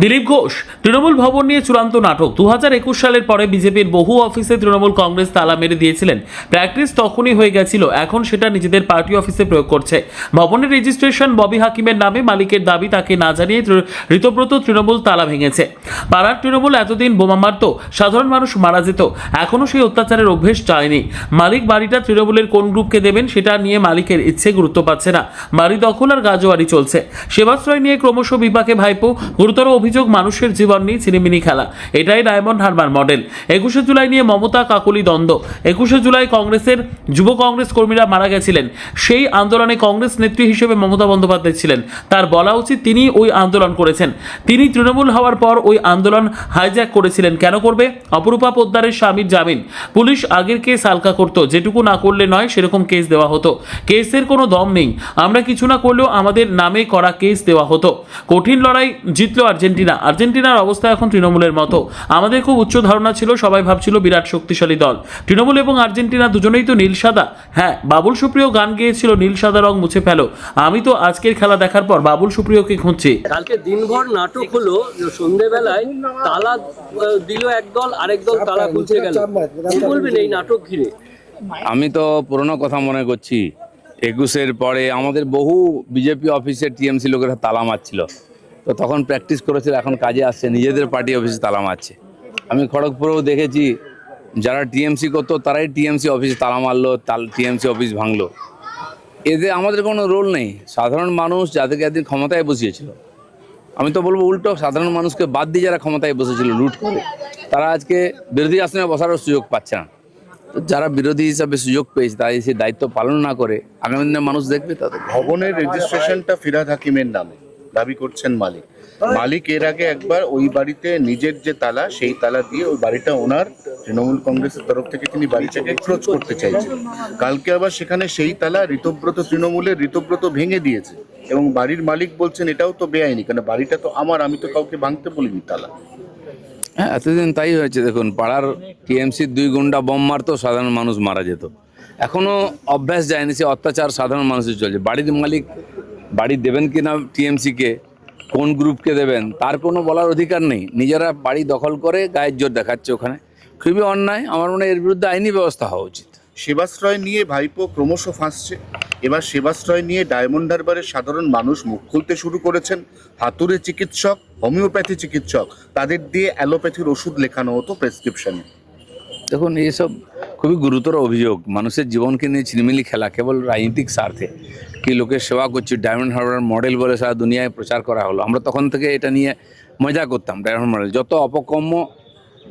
দিলীপ ঘোষ তৃণমূল ভবন নিয়ে চূড়ান্ত নাটক। 2021 সালের পরে বিজেপির বহু অফিসে তৃণমূল কংগ্রেস তালা মেরে দিয়েছিলেন। প্র্যাকটিস তখনই হয়ে গেছিল, এখন সেটা নিজেদের পার্টি অফিসে প্রয়োগ করছে। ভবনের রেজিস্ট্রেশন ববি হাকিমের নামে, মালিকের দাবি তাকে না জানিয়ে ঋতব্রত তৃণমূল তালা ভেঙেছে। পাড়ার তৃণমূল এতদিন বোমা মারত, সাধারণ মানুষ মারা যেত, এখনও সেই অত্যাচারের অভ্যেস যায়নি। মালিক বাড়িটা তৃণমূলের কোন গ্রুপকে দেবেন সেটা নিয়ে মালিকের ইচ্ছে গুরুত্ব পাচ্ছে না। বাড়ি দখল আর গাজোয়ারি চলছে। সেবাশ্রয় নিয়ে ক্রমশ বিপাকে ভাইপো। গুরুতর অভিযোগ মানুষের জীবন নিয়ে ছিনিমিনি খেলা। এটাই ডায়মন্ড হারবার মডেল। 21শে জুলাই নিয়ে মমতা কাকলি দ্বন্দ্ব। 21শে জুলাই কংগ্রেসের যুব কংগ্রেস কর্মীরা মারা গেছিলেন। সেই আন্দোলনে কংগ্রেস নেত্রী হিসেবে মমতা বন্দ্যোপাধ্যায় ছিলেন। তার বলা উচিত তিনি ওই আন্দোলন করেছেন। তিনি তৃণমূল হওয়ার পর ওই আন্দোলন হাইজ্যাক করেছিলেন। কেন করবে? অপরূপা পোদ্দারের স্বামীর জামিন। পুলিশ আগের কেস হালকা করত, যেটুকু না করলে নয় সেরকম কেস দেওয়া হতো। কেসের কোনো দম নেই। আমরা কিছু না করলেও আমাদের নামে করা কেস দেওয়া হতো। কঠিন লড়াই জিতলো আর্জেন্টিনা। আর্জেন্টিনার অবস্থা এখন তৃণমূলের মতো। আমাদের খুব উচ্চ ধারণা ছিল, সবাই ভাবছিল বিরাট শক্তিশালী দল। তৃণমূল এবং আর্জেন্টিনা দুজনেই তো নীল সাদা। হ্যাঁ, বাবুল সুপ্রিয় গান গেয়েছিল নীল সাদা রং মুছে ফেলো। আমি তো আজকের খেলা দেখার পর বাবুল সুপ্রিয়কে খুঁজছি। কালকে দিনভর নাটক হলো, সন্ধ্যেবেলায় তালা দিল একদল, আরেক দল তালা খুলতে গেল। কি বলবেন এই নাটক ঘিরে? আমি তো পুরনো কথা মনে করছি। 21-এর পরে আমাদের বহু বিজেপি অফিসে টিএমসি লোকেরা তালা মারছিল, তো তখন প্র্যাকটিস করেছিল, এখন কাজে আসছে, নিজেদের পার্টি অফিসে তালা মারছে। আমি খড়গপুরেও দেখেছি যারা টিএমসি করতো তারাই টিএমসি অফিসে তালা মারলো, টিএমসি অফিস ভাঙলো। এতে আমাদের কোনো রোল নেই। সাধারণ মানুষ যাদেরকে একদিন ক্ষমতায় বসিয়েছিল, আমি তো বলবো উল্টো, সাধারণ মানুষকে বাদ দিয়ে যারা ক্ষমতায় বসেছিল লুট করে, তারা আজকে বিরোধী আসনে বসারও সুযোগ পাচ্ছে না। যারা বিরোধী হিসাবে সুযোগ পেয়েছে তারা সেই দায়িত্ব পালন না করে আগামী দিনে মানুষ দেখবে তাদের। ভবনের রেজিস্ট্রেশনটা ফিরহাদ হাকিমের নামে দাবি করছেন মালিক। মালিক এর আগে একবার ওই বাড়িতে নিজের যে তালা, সেই তালা দিয়ে ওই বাড়িটা ওনার তৃণমূল কংগ্রেসের তরফ থেকে তিনি বাড়িটাকে এক্সপ্লোজ করতে চাইছেন। কালকে আবার সেখানে সেই তালা ঋতব্রত, তৃণমূলের ঋতব্রত ভেঙে দিয়েছে এবং বাড়ির মালিক বলছেন এটাও তো বেআইনি, কারণ বাড়িটা তো আমার, আমি তো কাউকে ভাঙতে বলিনি তালা। হ্যাঁ, এতদিন তাই হয়েছে। দেখুন, পাড়ার টিএমসির 2 গুন্ডা বম মারতো, সাধারণ মানুষ মারা যেত। এখনো অভ্যাস যায়নি, সে অত্যাচার সাধারণ মানুষের চলছে। বাড়ির মালিক বাড়ি দেবেন কি না টিএমসিকে, কোন গ্রুপকে দেবেন, তার কোনো বলার অধিকার নেই। নিজেরা বাড়ি দখল করে গায়ের জোর দেখাচ্ছে, ওখানে খুবই অন্যায়। আমার মনে হয় এর বিরুদ্ধে আইনি ব্যবস্থা হওয়া উচিত। সেবাশ্রয় নিয়ে ভাইপো ক্রমশ ফাঁসছে। এবার সেবাশ্রয় নিয়ে ডায়মন্ড হারবারের সাধারণ মানুষ মুখ খুলতে শুরু করেছেন। হাতুড়ে চিকিৎসক, হোমিওপ্যাথি চিকিৎসক, তাদের দিয়ে অ্যালোপ্যাথির ওষুধ লেখানো হতো প্রেসক্রিপশনে। দেখুন, এইসব খুবই গুরুতর অভিযোগ। মানুষের জীবনকে নিয়ে ছিনিমিনি খেলা কেবল রাজনৈতিক স্বার্থে। কি লোকের সেবা করছি, ডায়মন্ড হারবার মডেল বলে সারা দুনিয়ায় প্রচার করা হলো। আমরা তখন থেকে এটা নিয়ে মজা করতাম। ডায়মন্ড মডেল যত অপকর্ম,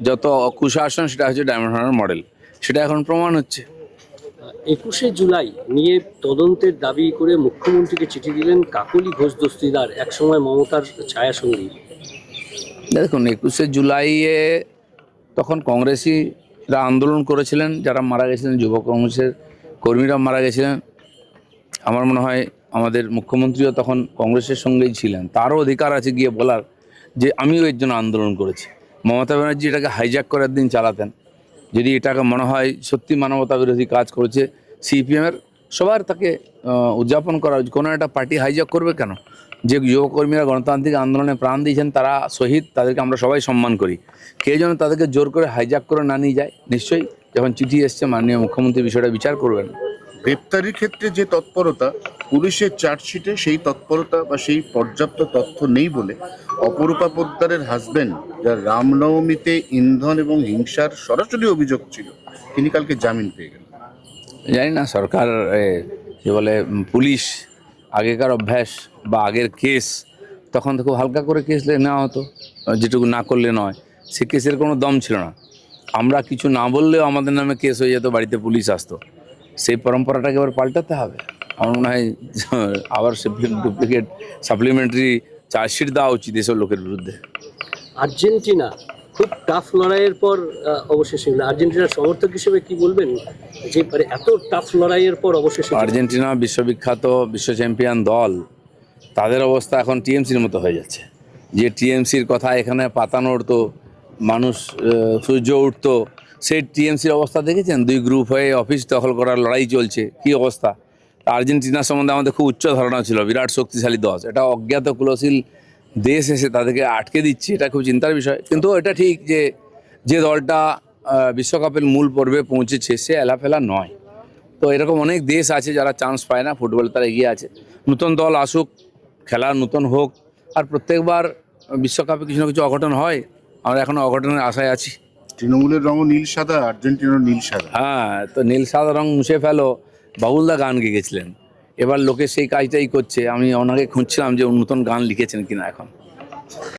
যত কুশাসন, সেটা হচ্ছে ডায়মন্ড হারবার মডেল। সেটা এখন প্রমাণ হচ্ছে। 21শে জুলাই নিয়ে তদন্তের দাবি করে মুখ্যমন্ত্রীকে চিঠি দিলেন কাকলি ঘোষ দস্তিদার, একসময় মমতার ছায়াসঙ্গী। দেখুন, 21শে জুলাইয়ে তখন কংগ্রেসিরা আন্দোলন করেছিলেন, যারা মারা গেছিলেন, যুব কংগ্রেসের কর্মীরা মারা গেছিলেন। আমার মনে হয় আমাদের মুখ্যমন্ত্রীও তখন কংগ্রেসের সঙ্গেই ছিলেন। তারও অধিকার আছে গিয়ে বলার যে আমিও এর জন্য আন্দোলন করেছি। মমতা ব্যানার্জি এটাকে হাইজ্যাক করার দিন চালাতেন। যদি এটাকে মনে হয় সত্যি মানবতা বিরোধী কাজ করেছে, সিপিএমের সবার তাকে উদযাপন করা উচিত। কোনো একটা পার্টি হাইজ্যাক করবে কেন? যে যুবকর্মীরা গণতান্ত্রিক আন্দোলনে প্রাণ দিয়েছেন, তারা শহীদ, তাদেরকে আমরা সবাই সম্মান করি। কেউ যেন তাদেরকে জোর করে হাইজ্যাক করে না নিয়ে যায়। নিশ্চয়ই যখন চিঠি এসছে, মাননীয় মুখ্যমন্ত্রী বিষয়টা বিচার করবেন। গ্রেপ্তারির ক্ষেত্রে যে তৎপরতা, পুলিশের চার্জশিটে সেই তৎপরতা বা সেই পর্যাপ্ত তথ্য নেই বলে অপরূপা পোদ্দারের হাজবেন্ড, যার রামনবমীতে ইন্ধন এবং হিংসার সরাসরি অভিযোগ ছিল, তিনি কালকে জামিন পেয়ে গেলেন। জানি না সরকার যে বলে পুলিশ আগেকার অভ্যাস বা আগের কেস, তখন তো খুব হালকা করে কেস নেওয়া হতো, যেটুকু না করলে নয়। সে কেসের কোনো দম ছিল না। আমরা কিছু না বললেও আমাদের নামে কেস হয়ে যেত, বাড়িতে পুলিশ আসতো। সেই পরম্পরাটাকে এবার পাল্টাতে হবে। আমার মনে হয় আবার ডুপ্লিকেট সাপ্লিমেন্টারি চার্জশিট দেওয়া উচিত এসব লোকের বিরুদ্ধে। আর্জেন্টিনা খুব টাফ লড়াইয়ের পর অবশেষে, আর্জেন্টিনার সমর্থক হিসেবে কি বলবেন যে এত টাফ লড়াইয়ের পর অবশেষে? আর্জেন্টিনা বিশ্ববিখ্যাত, বিশ্ব চ্যাম্পিয়ন দল, তাদের অবস্থা এখন টিএমসির মতো হয়ে যাচ্ছে। যে টিএমসির কথা এখানে পাতানো উঠতো, মানুষ সূর্য উঠতো, সেই টিএমসির অবস্থা দেখেছেন? 2 গ্রুপ হয়ে অফিস দখল করার লড়াই চলছে, কি অবস্থা। আর্জেন্টিনা সম্বন্ধে আমাদের খুব উচ্চ ধারণা ছিল, বিরাট শক্তিশালী দল। এটা অজ্ঞাত কুলশীল দেশ এসে তাদেরকে আটকে দিচ্ছে, এটা খুব চিন্তার বিষয়। কিন্তু এটা ঠিক যে দলটা বিশ্বকাপের মূল পর্বে পৌঁছেছে সে এলাফেলা নয়। তো এরকম অনেক দেশ আছে যারা চান্স পায় না, ফুটবল তারা এগিয়ে আছে। নতুন দল আসুক, খেলা নতুন হোক, আর প্রত্যেকবার বিশ্বকাপে কিছু না কিছু অঘটন হয়, আমরা এখনো অঘটনের আশায় আছি। তৃণমূলের রঙও নীল সাদা, আর্জেন্টিনার নীল সাদা। হ্যাঁ, তো নীল সাদা রং মুছে ফেলো, বাবুলদা গান গেয়েছিলেন। এবার লোকে সেই কাজটাই করছে। আমি ওনাকে খুঁজছিলাম যে নতুন গান লিখেছেন কিনা এখন।